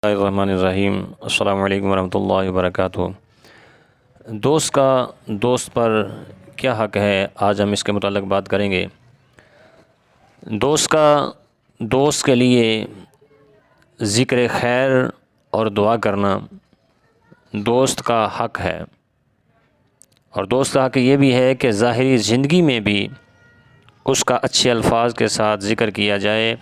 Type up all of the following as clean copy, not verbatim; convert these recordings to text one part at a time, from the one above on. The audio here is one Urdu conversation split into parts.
الرحمن الرحیم۔ السلام علیکم ورحمۃ اللہ وبرکاتہ۔ دوست کا دوست پر کیا حق ہے، آج ہم اس کے متعلق بات کریں گے۔ دوست کا دوست کے لیے ذکر خیر اور دعا کرنا دوست کا حق ہے، اور دوست کا حق یہ بھی ہے کہ ظاہری زندگی میں بھی اس کا اچھے الفاظ کے ساتھ ذکر کیا جائے،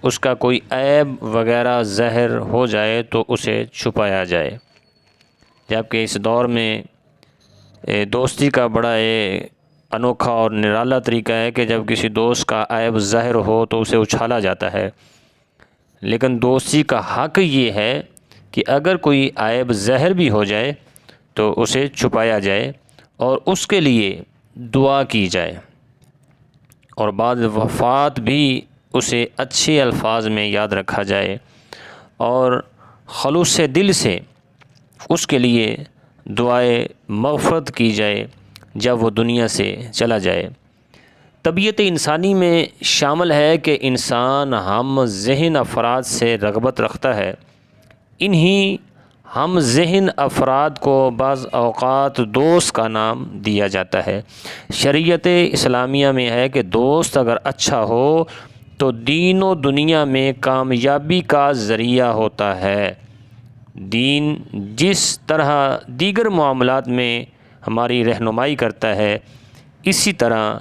اس کا کوئی عیب وغیرہ ظاہر ہو جائے تو اسے چھپایا جائے، جبکہ اس دور میں دوستی کا بڑا انوکھا اور نرالا طریقہ ہے کہ جب کسی دوست کا عیب ظاہر ہو تو اسے اچھالا جاتا ہے، لیکن دوستی کا حق یہ ہے کہ اگر کوئی عیب ظاہر بھی ہو جائے تو اسے چھپایا جائے اور اس کے لیے دعا کی جائے، اور بعد وفات بھی اسے اچھے الفاظ میں یاد رکھا جائے اور خلوص دل سے اس کے لیے دعائے مغفرت کی جائے جب وہ دنیا سے چلا جائے۔ طبیعت انسانی میں شامل ہے کہ انسان ہم ذہن افراد سے رغبت رکھتا ہے، انہی ہم ذہن افراد کو بعض اوقات دوست کا نام دیا جاتا ہے۔ شریعت اسلامیہ میں ہے کہ دوست اگر اچھا ہو تو دین و دنیا میں کامیابی کا ذریعہ ہوتا ہے۔ دین جس طرح دیگر معاملات میں ہماری رہنمائی کرتا ہے، اسی طرح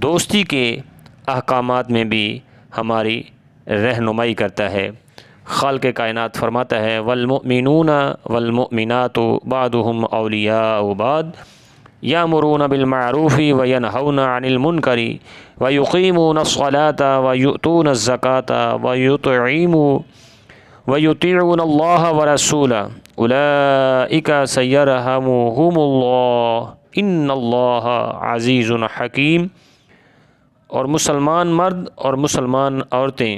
دوستی کے احکامات میں بھی ہماری رہنمائی کرتا ہے۔ خالق کائنات فرماتا ہے والمؤمنون والمؤمنات بعضهم اولیاء بعض یامرون بالمعروف وینہون عن المنکر ویقیمون الصلاة ویؤتون الزکاة ویطیعون اللہ ورسولہ اولئک سیرحمهم اللہ ان اللہ عزیز حکیم۔ اور مسلمان مرد اور مسلمان عورتیں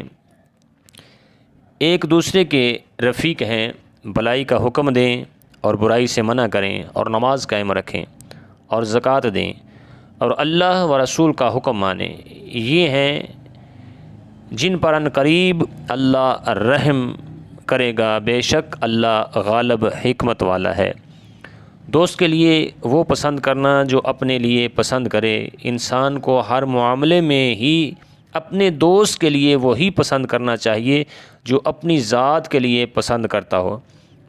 ایک دوسرے کے رفیق ہیں، بھلائی کا حکم دیں اور برائی سے منع کریں، اور نماز قائم رکھیں اور زکوٰۃ دیں اور اللہ و رسول کا حکم مانیں۔ یہ ہیں جن پر ان قریب اللہ رحم کرے گا، بے شک اللہ غالب حکمت والا ہے۔ دوست کے لیے وہ پسند کرنا جو اپنے لیے پسند کرے۔ انسان کو ہر معاملے میں ہی اپنے دوست کے لیے وہی پسند کرنا چاہیے جو اپنی ذات کے لیے پسند کرتا ہو،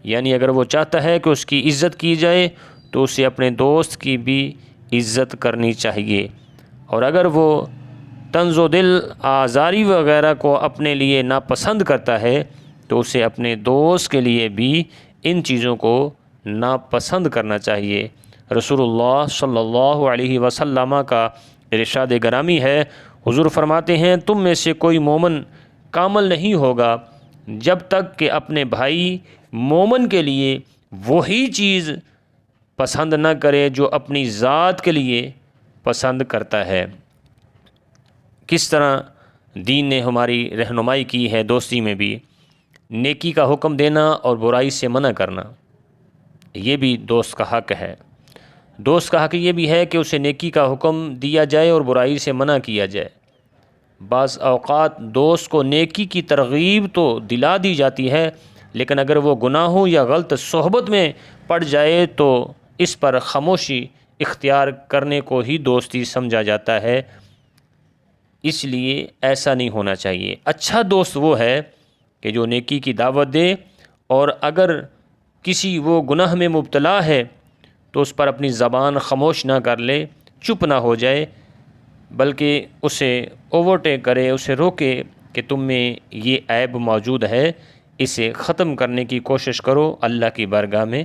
یعنی اگر وہ چاہتا ہے کہ اس کی عزت کی جائے تو اسے اپنے دوست کی بھی عزت کرنی چاہیے، اور اگر وہ طنز و دل آزاری وغیرہ کو اپنے لیے ناپسند کرتا ہے تو اسے اپنے دوست کے لیے بھی ان چیزوں کو ناپسند کرنا چاہیے۔ رسول اللہ صلی اللہ علیہ وسلم کا ارشاد گرامی ہے، حضور فرماتے ہیں تم میں سے کوئی مومن کامل نہیں ہوگا جب تک کہ اپنے بھائی مومن کے لیے وہی چیز پسند نہ کرے جو اپنی ذات کے لیے پسند کرتا ہے۔ کس طرح دین نے ہماری رہنمائی کی ہے دوستی میں بھی، نیکی کا حکم دینا اور برائی سے منع کرنا، یہ بھی دوست کا حق ہے۔ دوست کا حق یہ بھی ہے کہ اسے نیکی کا حکم دیا جائے اور برائی سے منع کیا جائے۔ بعض اوقات دوست کو نیکی کی ترغیب تو دلا دی جاتی ہے، لیکن اگر وہ گناہوں یا غلط صحبت میں پڑ جائے تو اس پر خاموشی اختیار کرنے کو ہی دوستی سمجھا جاتا ہے، اس لیے ایسا نہیں ہونا چاہیے۔ اچھا دوست وہ ہے کہ جو نیکی کی دعوت دے، اور اگر کسی وہ گناہ میں مبتلا ہے تو اس پر اپنی زبان خاموش نہ کر لے، چپ نہ ہو جائے، بلکہ اسے اوورٹیک کرے، اسے روکے کہ تم میں یہ عیب موجود ہے، اسے ختم کرنے کی کوشش کرو، اللہ کی بارگاہ میں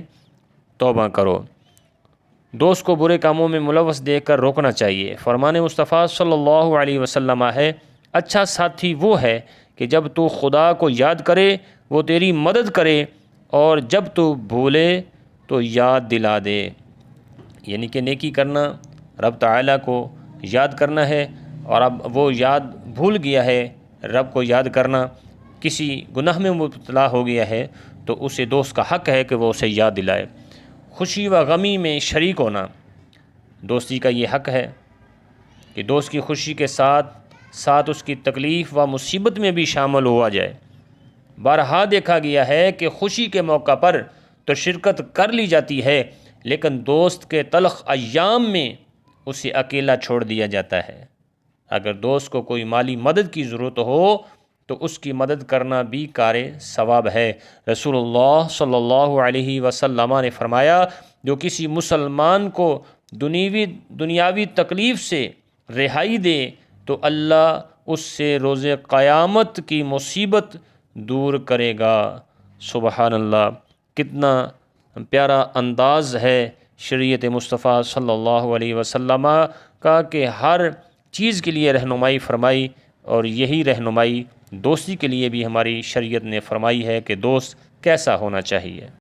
توبہ کرو۔ دوست کو برے کاموں میں ملوث دیکھ کر روکنا چاہیے۔ فرمان مصطفیٰ صلی اللہ علیہ وسلم ہے، اچھا ساتھی وہ ہے کہ جب تو خدا کو یاد کرے وہ تیری مدد کرے، اور جب تو بھولے تو یاد دلا دے۔ یعنی کہ نیکی کرنا، رب تعالیٰ کو یاد کرنا ہے، اور اب وہ یاد بھول گیا ہے، رب کو یاد کرنا، کسی گناہ میں مبتلا ہو گیا ہے تو اسے دوست کا حق ہے کہ وہ اسے یاد دلائے۔ خوشی و غمی میں شریک ہونا، دوستی کا یہ حق ہے کہ دوست کی خوشی کے ساتھ ساتھ اس کی تکلیف و مصیبت میں بھی شامل ہوا جائے۔ بارہا دیکھا گیا ہے کہ خوشی کے موقع پر تو شرکت کر لی جاتی ہے، لیکن دوست کے تلخ ایام میں اسے اکیلا چھوڑ دیا جاتا ہے۔ اگر دوست کو کوئی مالی مدد کی ضرورت ہو تو اس کی مدد کرنا بھی کار ثواب ہے۔ رسول اللہ صلی اللہ علیہ وسلم نے فرمایا، جو کسی مسلمان کو دنیاوی تکلیف سے رہائی دے تو اللہ اس سے روز قیامت کی مصیبت دور کرے گا۔ سبحان اللہ، کتنا پیارا انداز ہے شریعت مصطفیٰ صلی اللہ علیہ وسلم کا کہ ہر چیز کے لیے رہنمائی فرمائی، اور یہی رہنمائی دوستی کے لیے بھی ہماری شریعت نے فرمائی ہے کہ دوست کیسا ہونا چاہیے۔